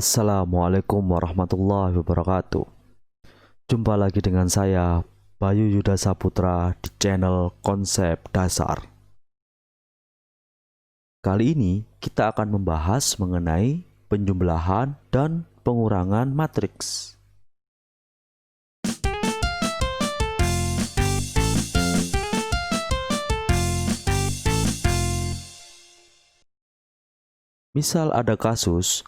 Assalamualaikum warahmatullahi wabarakatuh. Jumpa lagi dengan saya, Bayu Yuda Saputra, di channel Konsep Dasar. Kali ini kita akan membahas mengenai penjumlahan dan pengurangan matriks. Misal ada kasus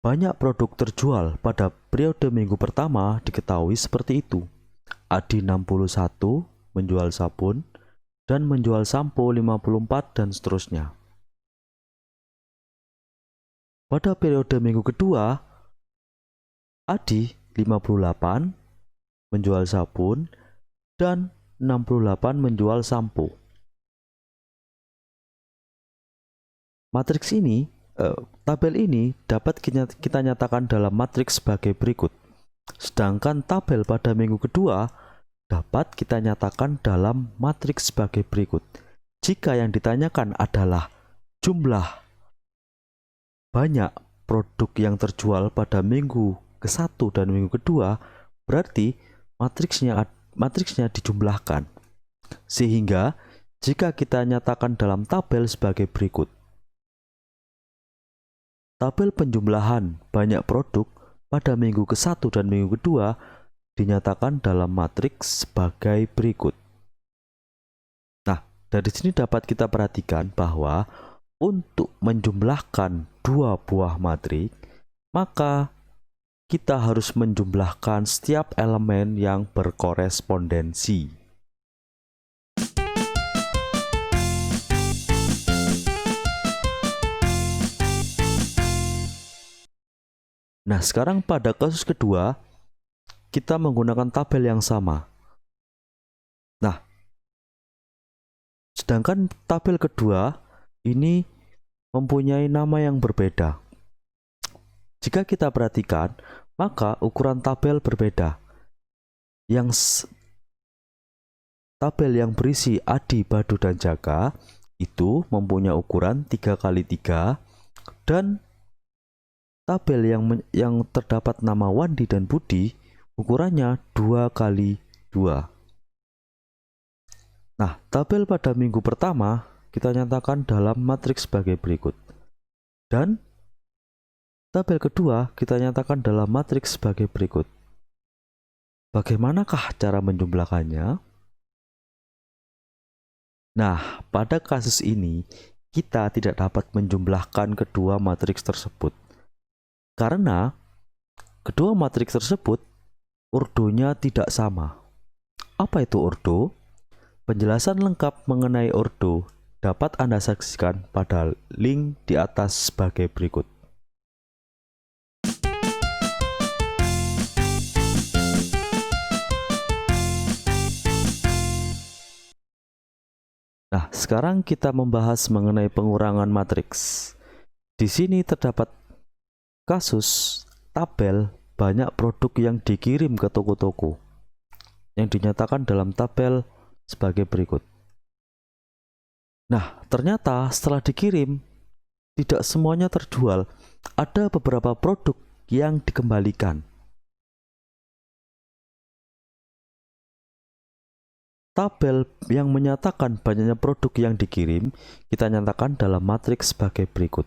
banyak produk terjual pada periode minggu pertama diketahui seperti itu. Adi 61 menjual sabun dan menjual sampo 54 dan seterusnya. Pada periode minggu kedua, Adi 58 menjual sabun dan 68 menjual sampo. Tabel ini dapat kita nyatakan dalam matriks sebagai berikut. Sedangkan tabel pada minggu kedua dapat kita nyatakan dalam matriks sebagai berikut. Jika yang ditanyakan adalah jumlah banyak produk yang terjual pada minggu ke-1 dan minggu kedua, berarti matriksnya dijumlahkan. Sehingga jika kita nyatakan dalam tabel sebagai berikut. Tabel penjumlahan banyak produk pada minggu ke-1 dan minggu kedua dinyatakan dalam matriks sebagai berikut. Nah, dari sini dapat kita perhatikan bahwa untuk menjumlahkan dua buah matriks, maka kita harus menjumlahkan setiap elemen yang berkorespondensi. Nah, sekarang pada kasus kedua, kita menggunakan tabel yang sama. Nah, sedangkan tabel kedua ini mempunyai nama yang berbeda. Jika kita perhatikan, maka ukuran tabel berbeda. Tabel yang berisi Adi, Badu, dan Jaka itu mempunyai ukuran 3x3, dan tabel yang terdapat nama Wandi dan Budi ukurannya 2x2. Nah, tabel pada minggu pertama kita nyatakan dalam matriks sebagai berikut. Dan tabel kedua kita nyatakan dalam matriks sebagai berikut. Bagaimanakah cara menjumlahkannya? Nah, pada kasus ini kita tidak dapat menjumlahkan kedua matriks tersebut. Karena kedua matriks tersebut ordonya tidak sama. Apa itu ordo? Penjelasan lengkap mengenai ordo dapat Anda saksikan pada link di atas sebagai berikut. Nah, sekarang kita membahas mengenai pengurangan matriks. Di sini terdapat kasus tabel banyak produk yang dikirim ke toko-toko yang dinyatakan dalam tabel sebagai berikut. Nah, ternyata setelah dikirim tidak semuanya terjual. Ada beberapa produk yang dikembalikan. Tabel yang menyatakan banyaknya produk yang dikirim kita nyatakan dalam matriks sebagai berikut.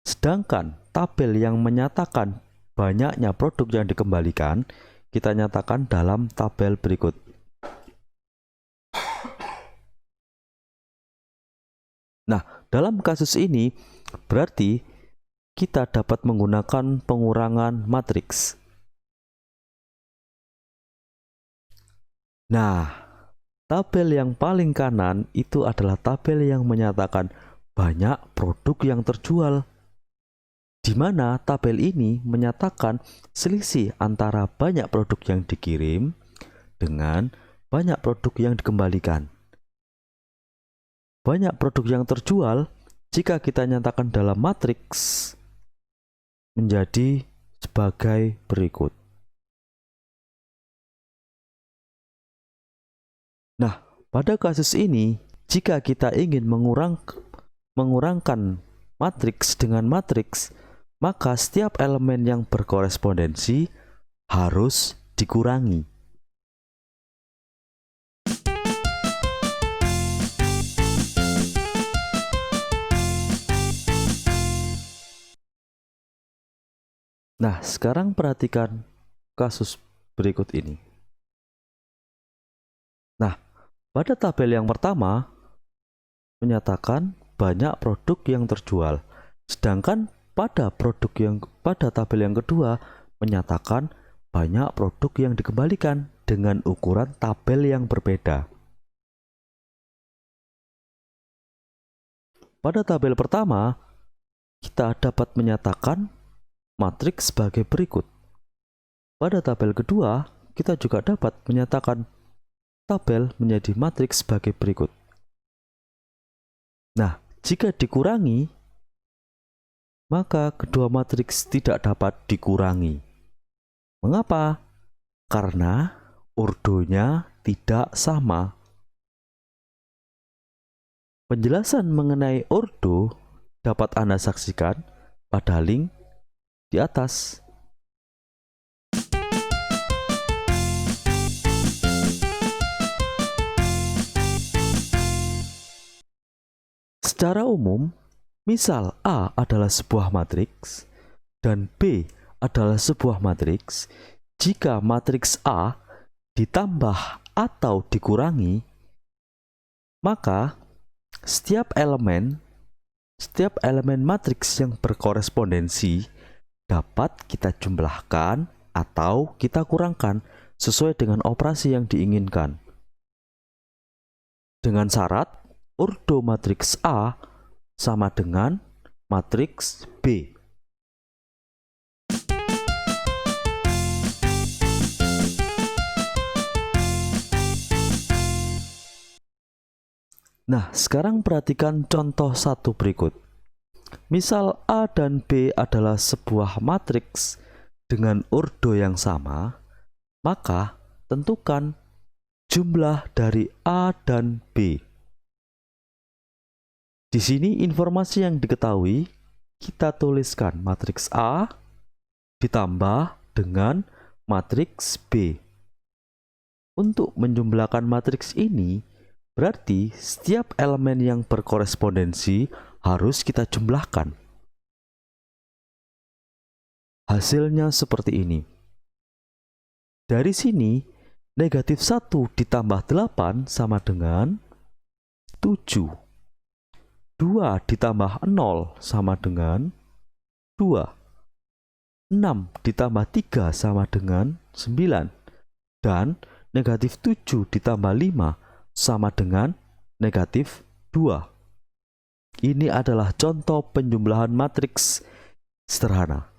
Sedangkan tabel yang menyatakan banyaknya produk yang dikembalikan kita nyatakan dalam tabel berikut. Nah, dalam kasus ini berarti kita dapat menggunakan pengurangan matriks. Nah, tabel yang paling kanan itu adalah tabel yang menyatakan banyak produk yang terjual, di mana tabel ini menyatakan selisih antara banyak produk yang dikirim dengan banyak produk yang dikembalikan. Banyak produk yang terjual jika kita nyatakan dalam matriks menjadi sebagai berikut. Nah, pada kasus ini jika kita ingin mengurangkan matriks dengan matriks, maka setiap elemen yang berkorespondensi harus dikurangi. Nah, sekarang perhatikan kasus berikut ini. Nah, pada tabel yang pertama menyatakan banyak produk yang terjual, sedangkan pada tabel yang kedua menyatakan banyak produk yang dikembalikan dengan ukuran tabel yang berbeda. Pada tabel pertama, kita dapat menyatakan matriks sebagai berikut. Pada tabel kedua, kita juga dapat menyatakan tabel menjadi matriks sebagai berikut. Nah, jika dikurangi, maka kedua matriks tidak dapat dikurangi. Mengapa? Karena ordonya tidak sama. Penjelasan mengenai ordo dapat Anda saksikan pada link di atas. Secara umum, misal A adalah sebuah matriks dan B adalah sebuah matriks, jika matriks A ditambah atau dikurangi, maka setiap elemen matriks yang berkorespondensi dapat kita jumlahkan atau kita kurangkan sesuai dengan operasi yang diinginkan. Dengan syarat ordo matriks A sama dengan matriks B. Nah, sekarang perhatikan contoh satu berikut. Misal A dan B adalah sebuah matriks dengan ordo yang sama, maka tentukan jumlah dari A dan B. Di sini informasi yang diketahui, kita tuliskan matriks A ditambah dengan matriks B. Untuk menjumlahkan matriks ini, berarti setiap elemen yang berkorespondensi harus kita jumlahkan. Hasilnya seperti ini. Dari sini, negatif 1 ditambah 8 sama dengan 7. 2 ditambah 0 sama dengan 2. 6 ditambah 3 sama dengan 9. Dan negatif 7 ditambah 5 sama dengan negatif 2. Ini adalah contoh penjumlahan matriks sederhana.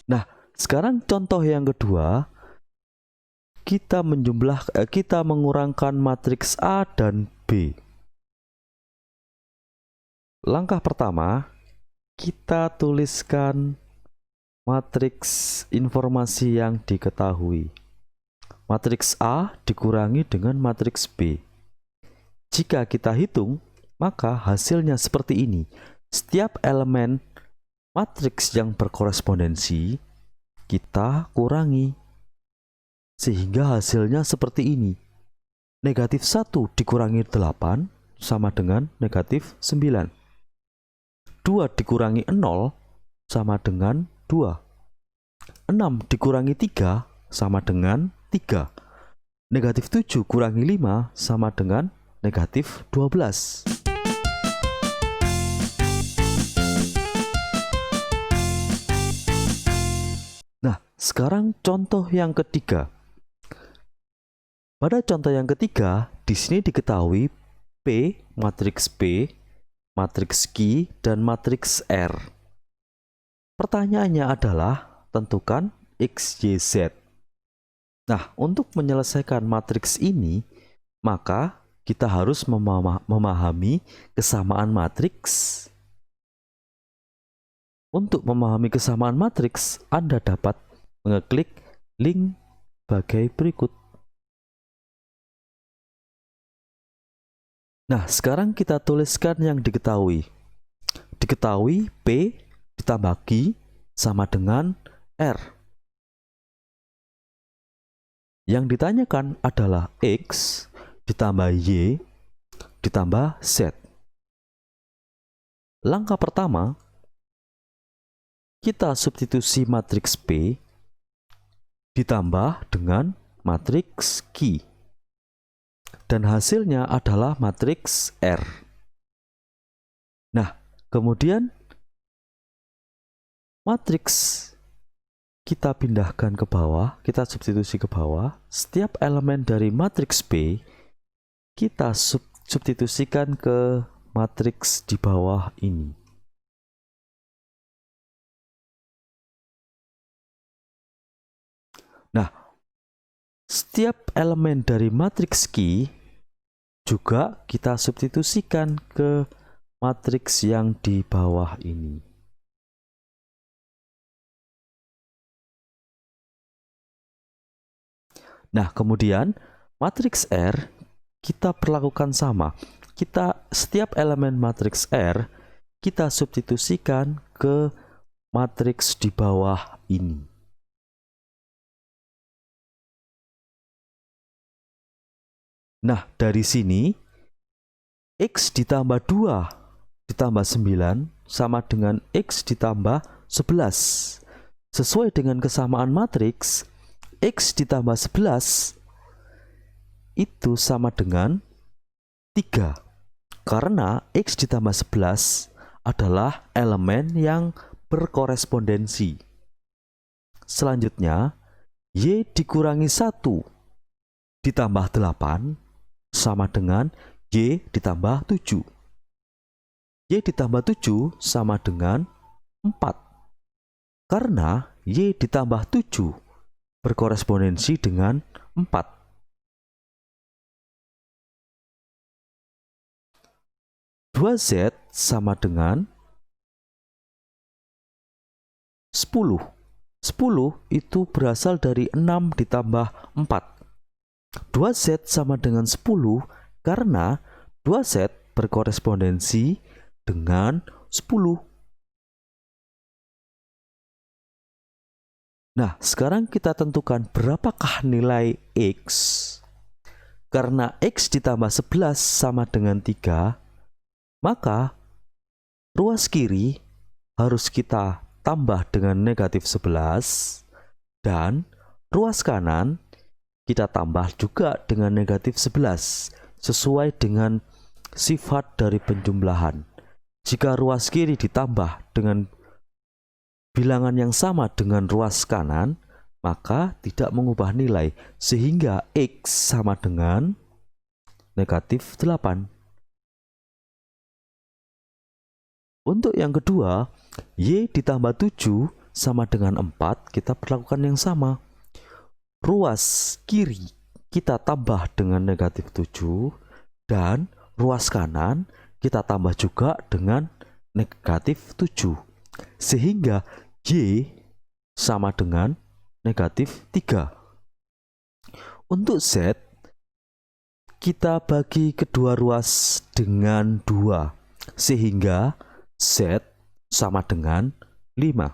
Nah, sekarang contoh yang kedua, kita mengurangkan matriks A dan B. Langkah pertama, kita tuliskan matriks informasi yang diketahui. Matriks A dikurangi dengan matriks B. Jika kita hitung, maka hasilnya seperti ini. Setiap elemen matriks yang berkorespondensi kita kurangi, sehingga hasilnya seperti ini. Negatif 1 dikurangi 8 sama dengan negatif 9. 2 dikurangi 0 sama dengan 2. 6 dikurangi 3 sama dengan 3. Negatif 7 kurangi 5 sama dengan negatif 12. Nah, sekarang contoh yang ketiga. Pada contoh yang ketiga, di sini diketahui P, matriks P, matriks Q, dan matriks R. Pertanyaannya adalah tentukan X, Y, Z. Nah, untuk menyelesaikan matriks ini, maka kita harus memahami kesamaan matriks. Untuk memahami kesamaan matriks, Anda dapat mengeklik link sebagai berikut. Nah, sekarang kita tuliskan yang diketahui. Diketahui P ditambah Q sama dengan R. Yang ditanyakan adalah X ditambah Y ditambah Z. Langkah pertama, kita substitusi matriks P ditambah dengan matriks Q. Dan hasilnya adalah matriks R. Nah, kemudian matriks kita pindahkan ke bawah, kita substitusi ke bawah. Setiap elemen dari matriks P kita substitusikan ke matriks di bawah ini. Nah, setiap elemen dari matriks Q juga kita substitusikan ke matriks yang di bawah ini. Nah, kemudian matriks R kita perlakukan sama. Setiap elemen matriks R kita substitusikan ke matriks di bawah ini. Nah, dari sini X ditambah 2 ditambah 9 sama dengan X ditambah 11. Sesuai dengan kesamaan matriks, X ditambah 11 itu sama dengan 3. Karena X ditambah 11 adalah elemen yang berkorespondensi. Selanjutnya, Y dikurangi 1 ditambah 8 sama dengan Y ditambah 7. Y ditambah 7 sama dengan 4. Karena Y ditambah 7 berkorespondensi dengan 4. 2Z sama dengan 10. 10 itu berasal dari 6 ditambah 4. 2Z sama dengan 10 karena 2Z berkorespondensi dengan 10. Nah, sekarang kita tentukan berapakah nilai X. Karena X ditambah 11 sama dengan 3, maka ruas kiri harus kita tambah dengan negatif 11 dan ruas kanan kita tambah juga dengan negatif 11 sesuai dengan sifat dari penjumlahan. Jika ruas kiri ditambah dengan bilangan yang sama dengan ruas kanan, maka tidak mengubah nilai sehingga X sama dengan negatif 8. Untuk yang kedua, Y ditambah 7 sama dengan 4, kita perlakukan yang sama. Ruas kiri kita tambah dengan negatif 7 dan ruas kanan kita tambah juga dengan negatif 7. Sehingga Y sama dengan negatif 3. Untuk Z, kita bagi kedua ruas dengan 2, sehingga Z sama dengan 5.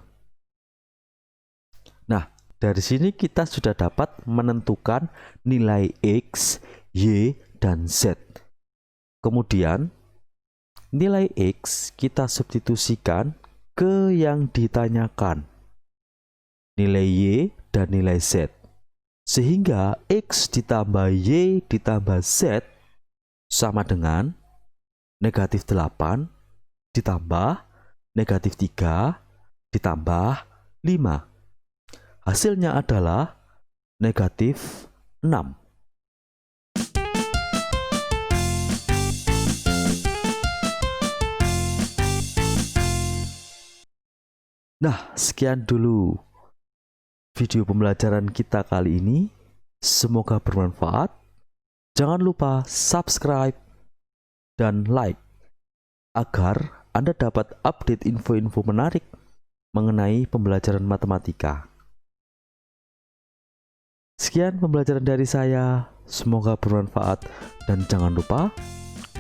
Nah, dari sini kita sudah dapat menentukan nilai X, Y, dan Z. Kemudian, nilai X kita substitusikan ke yang ditanyakan, nilai Y dan nilai Z, sehingga X ditambah Y ditambah Z sama dengan negatif 8 ditambah negatif 3 ditambah 5. Hasilnya adalah negatif 6. Nah, sekian dulu video pembelajaran kita kali ini. Semoga bermanfaat. Jangan lupa subscribe dan like agar Anda dapat update info-info menarik mengenai pembelajaran matematika. Sekian pembelajaran dari saya. Semoga bermanfaat dan jangan lupa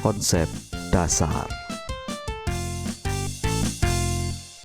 konsep dasar.